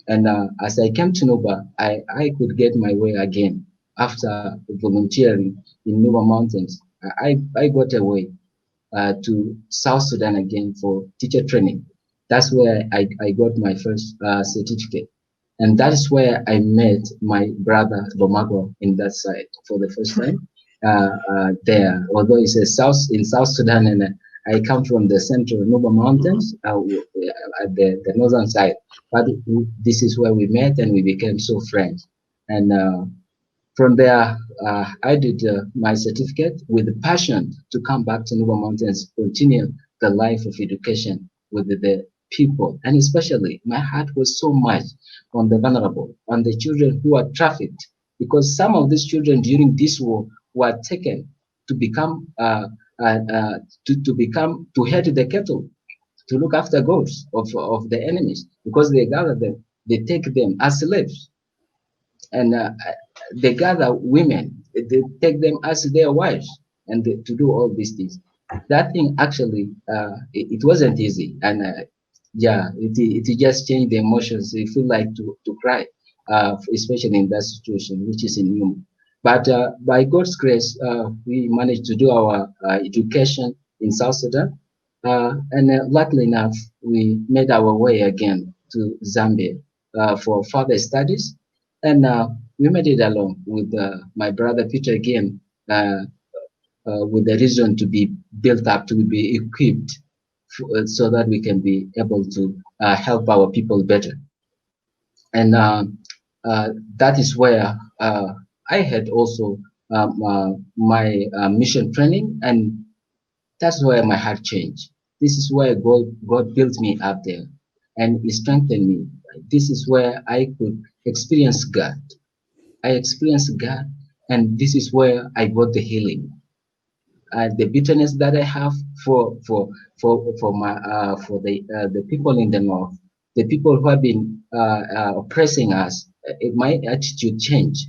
Speaker 3: And as I came to Nuba, I could get my way again after volunteering in Nuba Mountains. I got away to South Sudan again for teacher training. That's where I got my first certificate. And that is where I met my brother Bomago in that side for the first time there. Although it's in South Sudan, and I come from the central Nuba Mountains at the northern side. But this is where we met and we became so friends. And from there, I did my certificate with the passion to come back to Nuba Mountains, continue the life of education with the people. And especially, my heart was so much on the vulnerable, on the children who are trafficked, because some of these children during this war were taken to become to head the cattle, to look after goats of the enemies, because they gather them, they take them as slaves, and they gather women, they take them as their wives, and to do all these things. That thing actually, it wasn't easy, and yeah, it just changed the emotions. You feel like to cry, especially in that situation, which is in human. But by God's grace, we managed to do our education in South Sudan, and luckily enough, we made our way again to Zambia for further studies, and we made it along with my brother Peter again, with the reason to be built up, to be equipped, so that we can be able to help our people better. And that is where I had also my mission training, and that's where my heart changed. This is where God built me up there, and He strengthened me. This is where I could experience God. I experienced God, and this is where I got the healing. The bitterness that I have for my the people in the north, the people who have been oppressing us, my attitude changed,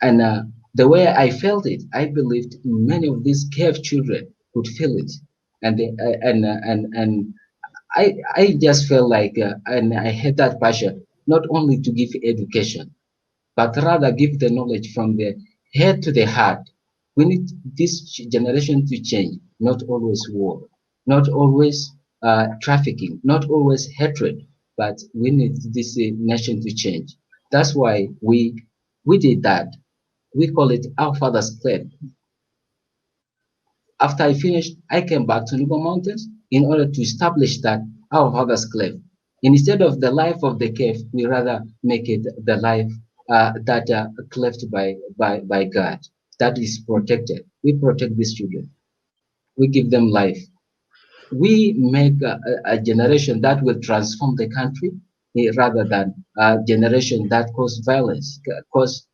Speaker 3: and the way I felt it, I believed many of these cave children could feel it, and they, and I just felt like, and I had that passion not only to give education, but rather give the knowledge from the head to the heart. We need this generation to change, not always war, not always trafficking, not always hatred, but we need this nation to change. That's why we did that. We call it our father's claim. After I finished, I came back to Nuba Mountains in order to establish that our father's cleft. Instead of the life of the cave, we rather make it the life that cleft by God, that is protected. We protect these children. We give them life. We make a generation that will transform the country rather than a generation that cause violence, cause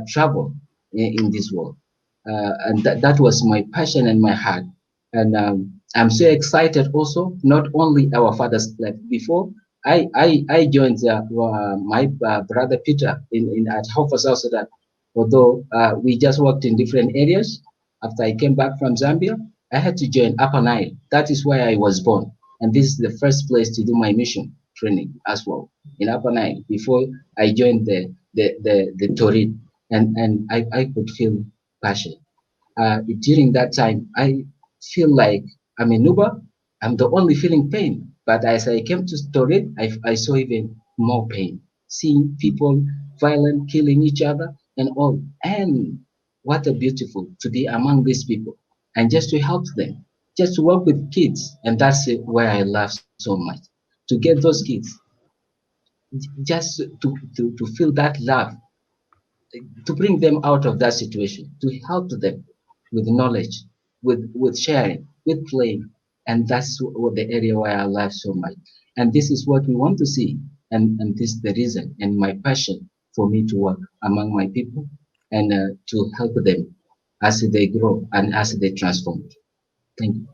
Speaker 3: trouble in this world. And that was my passion and my heart. And I'm so excited also, not only our father's club. Before I joined my brother Peter in at Hofa South Sudan, although we just worked in different areas. After I came back from Zambia, I had to join Upper Nile. That is where I was born. And this is the first place to do my mission training as well, in Upper Nile, before I joined the Torid. And I could feel passion. During that time, I feel like I'm in Nuba. I'm the only feeling pain. But as I came to Torid, I saw even more pain. Seeing people violent, killing each other and all. And what a beautiful to be among these people and just to help them, just to work with kids. And that's where I love so much. To get those kids, just to feel that love, to bring them out of that situation, to help them with knowledge, with sharing, with playing. And that's what the area where I love so much. And this is what we want to see. And this is the reason and my passion for me to work among my people and to help them as they grow and as they transform. Thank you.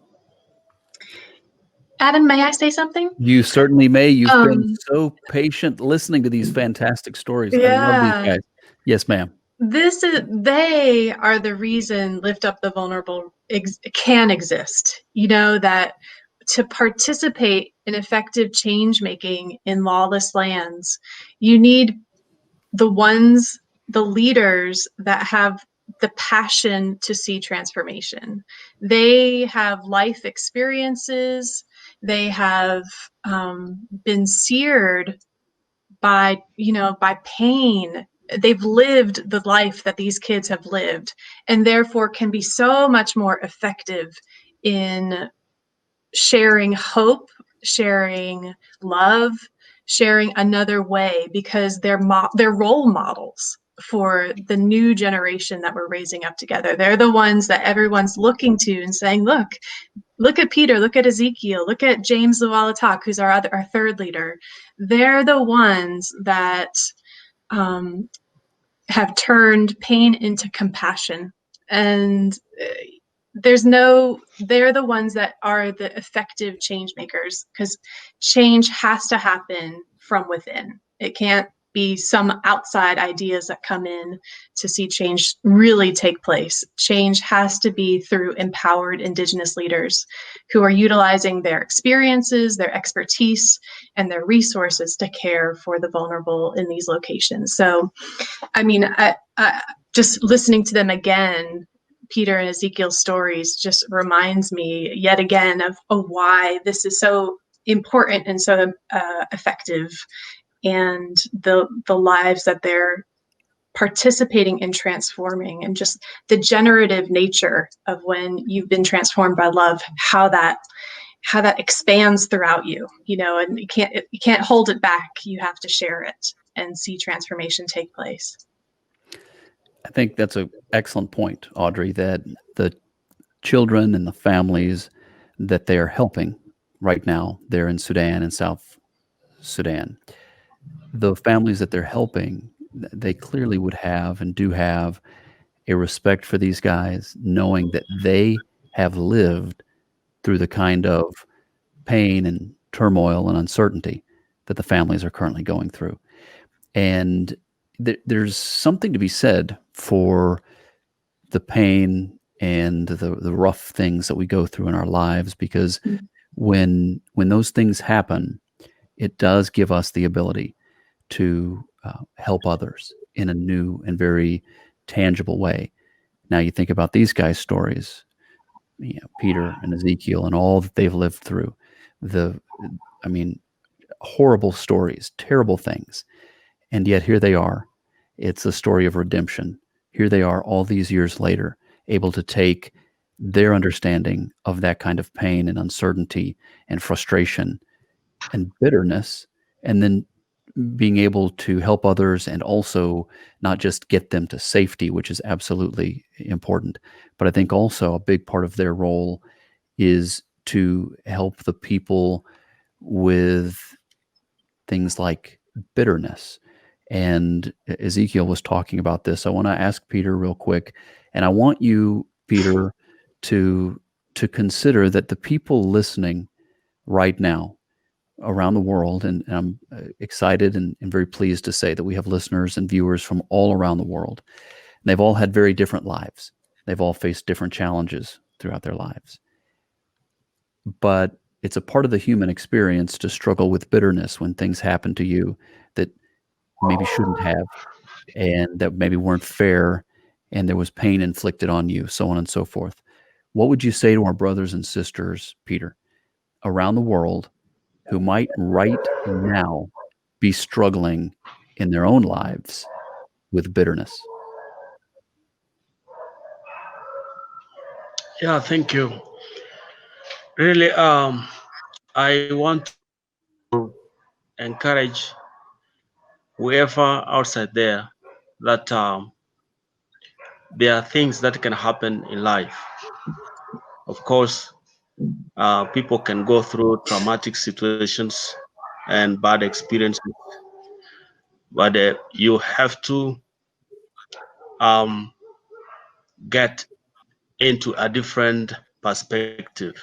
Speaker 2: Adam, may I say something?
Speaker 1: You certainly may. You've been so patient listening to these fantastic stories. I love these guys. Yes, ma'am.
Speaker 2: They are the reason Lift Up the Vulnerable can exist. You know, that to participate in effective change making in lawless lands, you need the leaders that have the passion to see transformation. They have life experiences. They have been seared by pain. They've lived the life that these kids have lived, and therefore can be so much more effective in sharing hope, sharing love, sharing another way, because they're role models for the new generation that we're raising up together. They're the ones that everyone's looking to and saying, look at Peter, look at Ezekiel, look at James Luwalatak, who's our third leader. They're the ones that have turned pain into compassion. And they're the ones that are the effective change makers, because change has to happen from within. It can't be some outside ideas that come in to see change really take place. Change has to be through empowered Indigenous leaders who are utilizing their experiences, their expertise, and their resources to care for the vulnerable in these locations. So, I mean, I just listening to them again, Peter and Ezekiel's stories, just reminds me yet again of why this is so important and so effective, and the lives that they're participating in transforming, and just the generative nature of when you've been transformed by love, how that how that expands throughout you, and you can't hold it back. You have to share it and see transformation take place.
Speaker 1: I think that's an excellent point, Audrey, that the children and the families that they are helping right now, they're in Sudan and South Sudan. The families that they're helping, they clearly would have and do have a respect for these guys, knowing that they have lived through the kind of pain and turmoil and uncertainty that the families are currently going through. And there's something to be said for the pain and the rough things that we go through in our lives, because when those things happen, it does give us the ability to help others in a new and very tangible way. Now you think about these guys' stories, Peter and Ezekiel and all that they've lived through. Horrible stories, terrible things. And yet here they are. It's a story of redemption. Here they are all these years later, able to take their understanding of that kind of pain and uncertainty and frustration and bitterness, and then being able to help others and also not just get them to safety, which is absolutely important, but I think also a big part of their role is to help the people with things like bitterness. And Ezekiel was talking about this. I want to ask Peter real quick, and I want you, Peter, to consider that the people listening right now around the world, and I'm excited and very pleased to say that we have listeners and viewers from all around the world. And they've all had very different lives. They've all faced different challenges throughout their lives. But it's a part of the human experience to struggle with bitterness when things happen to you that maybe shouldn't have, and that maybe weren't fair, and there was pain inflicted on you, so on and so forth. What would you say to our brothers and sisters, Peter, around the world who might right now be struggling in their own lives with bitterness?
Speaker 4: Yeah, thank you. Really, I want to encourage whoever outside there that there are things that can happen in life. Of course, people can go through traumatic situations and bad experiences, but you have to get into a different perspective,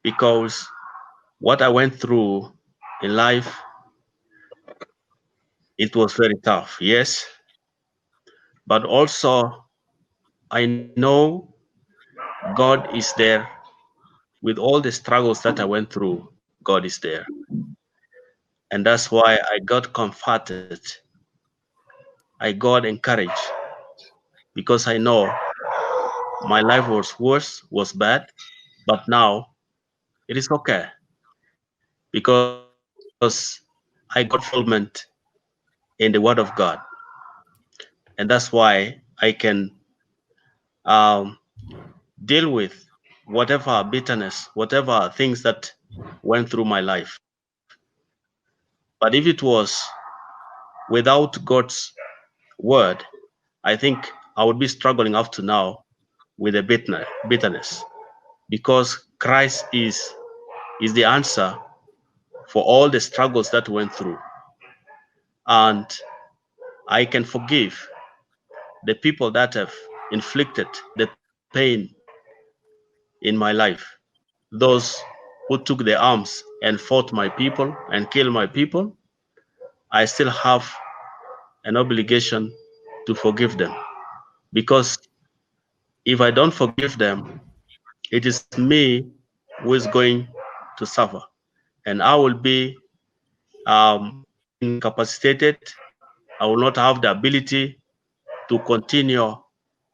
Speaker 4: because what I went through in life, it was very tough, yes, but also I know God is there. With all the struggles that I went through, God is there. And that's why I got comforted. I got encouraged, because I know my life was worse, was bad, but now it is okay, because I got fulfillment in the Word of God. And that's why I can deal with whatever bitterness, whatever things that went through my life. But if it was without God's word, I think I would be struggling up to now with a bitterness, because Christ is the answer for all the struggles that went through. And I can forgive the people that have inflicted the pain in my life, those who took their arms and fought my people and killed my people. I still have an obligation to forgive them, because if I don't forgive them, it is me who is going to suffer, and I will be incapacitated. I will not have the ability to continue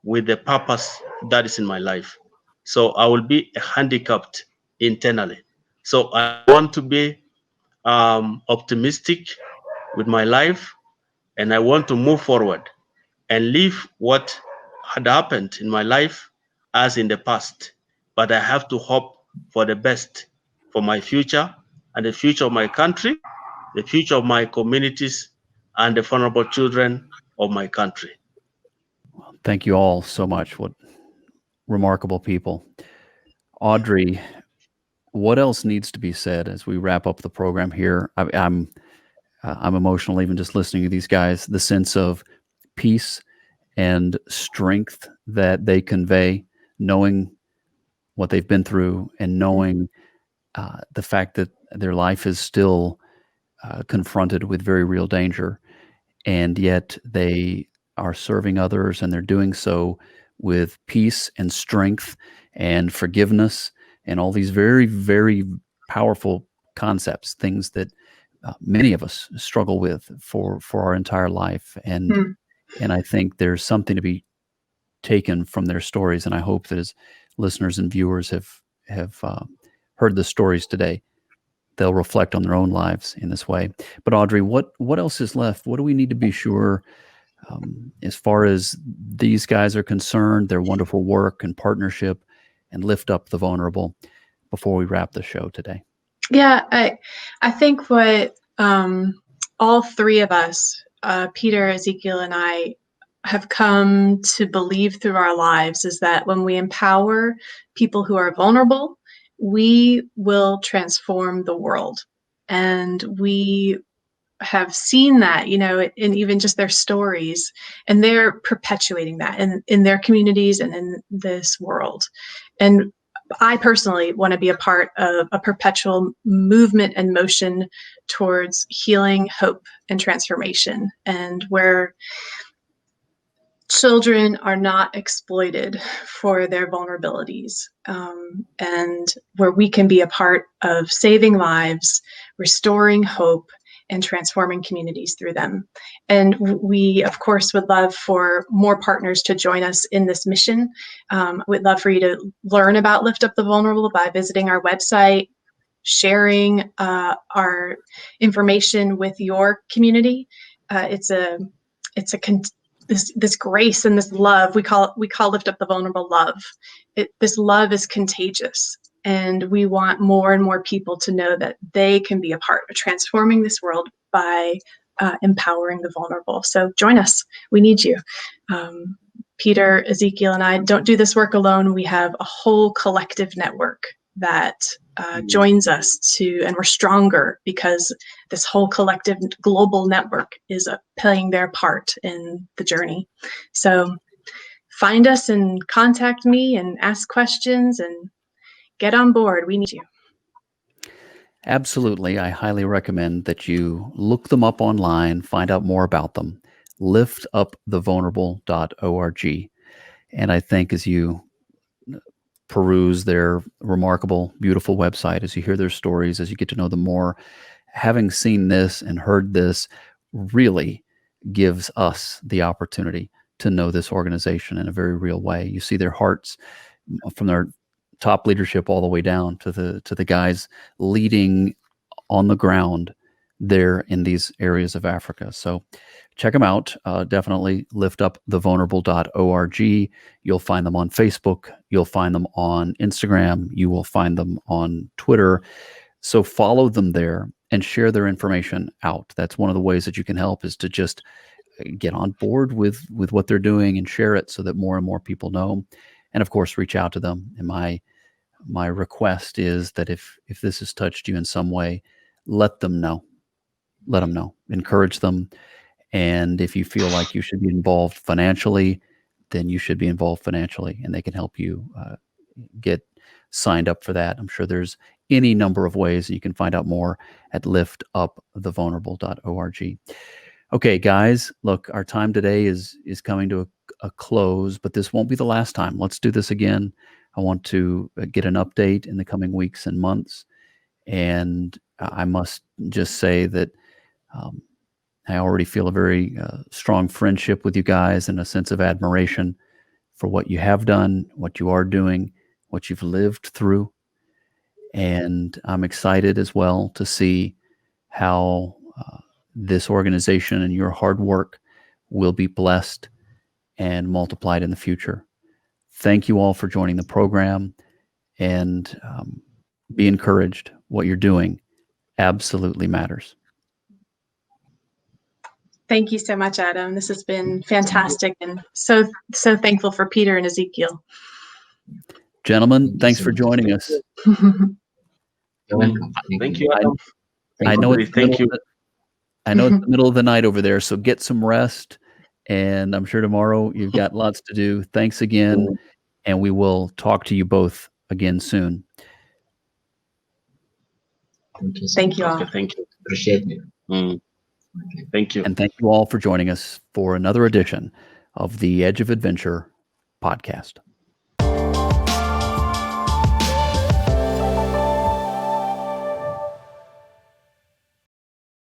Speaker 4: with the purpose that is in my life. So I will be handicapped internally. So I want to be optimistic with my life, and I want to move forward and leave what had happened in my life as in the past. But I have to hope for the best for my future and the future of my country, the future of my communities, and the vulnerable children of my country.
Speaker 1: Thank you all so much. What remarkable people. Audrey, what else needs to be said as we wrap up the program here? I'm emotional even just listening to these guys. The sense of peace and strength that they convey, knowing what they've been through and knowing the fact that their life is still confronted with very real danger, and yet they are serving others, and they're doing so with peace and strength and forgiveness and all these very, very powerful concepts, things that many of us struggle with for our entire life. And I think there's something to be taken from their stories, and I hope that as listeners and viewers have heard the stories today, they'll reflect on their own lives in this way. But Audrey, what else is left? What do we need to be sure as far as these guys are concerned, their wonderful work and partnership, and lift up the vulnerable before we wrap the show today?
Speaker 2: Yeah, I think what all three of us, Peter, Ezekiel, and I, have come to believe through our lives is that when we empower people who are vulnerable, we will transform the world. And we have seen that, in even just their stories, and they're perpetuating that in their communities and in this world. And I personally want to be a part of a perpetual movement and motion towards healing, hope, and transformation, and where children are not exploited for their vulnerabilities, and where we can be a part of saving lives, restoring hope, and transforming communities through them. And we, of course, would love for more partners to join us in this mission. We'd love for you to learn about Lift Up the Vulnerable by visiting our website, sharing our information with your community. This grace and this love, we call Lift Up the Vulnerable love. This love is contagious, and we want more and more people to know that they can be a part of transforming this world by empowering the vulnerable. So join us. We need you. Peter, Ezekiel, and I don't do this work alone. We have a whole collective network that joins us and we're stronger because this whole collective global network is playing their part in the journey. So find us and contact me and ask questions and get on board. We need you.
Speaker 1: Absolutely. I highly recommend that you look them up online, find out more about them. liftupthevulnerable.org. And I think as you peruse their remarkable, beautiful website, as you hear their stories, as you get to know them more, having seen this and heard this really gives us the opportunity to know this organization in a very real way. You see their hearts from their top leadership all the way down to the guys leading on the ground there in these areas of Africa. So check them out. Definitely liftupthevulnerable.org. You'll find them on Facebook. You'll find them on Instagram. You will find them on Twitter. So follow them there and share their information out. That's one of the ways that you can help, is to just get on board with what they're doing and share it so that more and more people know. And of course, reach out to them. And my request is that if this has touched you in some way, let them know. Let them know. Encourage them. And if you feel like you should be involved financially, then you should be involved financially, and they can help you get signed up for that. I'm sure there's any number of ways, and you can find out more at liftupthevulnerable.org. Okay, guys, look, our time today is coming to a close, but this won't be the last time. Let's do this again. I want to get an update in the coming weeks and months. And I must just say that I already feel a very strong friendship with you guys and a sense of admiration for what you have done, what you are doing, what you've lived through. And I'm excited as well to see how this organization and your hard work will be blessed and multiplied in the future. Thank you all for joining the program. and be encouraged. What you're doing absolutely matters.
Speaker 2: Thank you so much, Adam. This has been fantastic, and so thankful for Peter and Ezekiel.
Speaker 1: Gentlemen, thanks for joining us.
Speaker 3: You're welcome.
Speaker 4: Thank you, Adam.
Speaker 1: I know it's
Speaker 4: Thank you.
Speaker 1: I know it's the middle of the night over there, so get some rest. And I'm sure tomorrow you've got lots to do. Thanks again, and we will talk to you both again soon.
Speaker 3: Thank you.
Speaker 2: Thank you all.
Speaker 4: Okay, thank you.
Speaker 3: Appreciate it.
Speaker 4: Okay. Thank you.
Speaker 1: And thank you all for joining us for another edition of the Edge of Adventure podcast.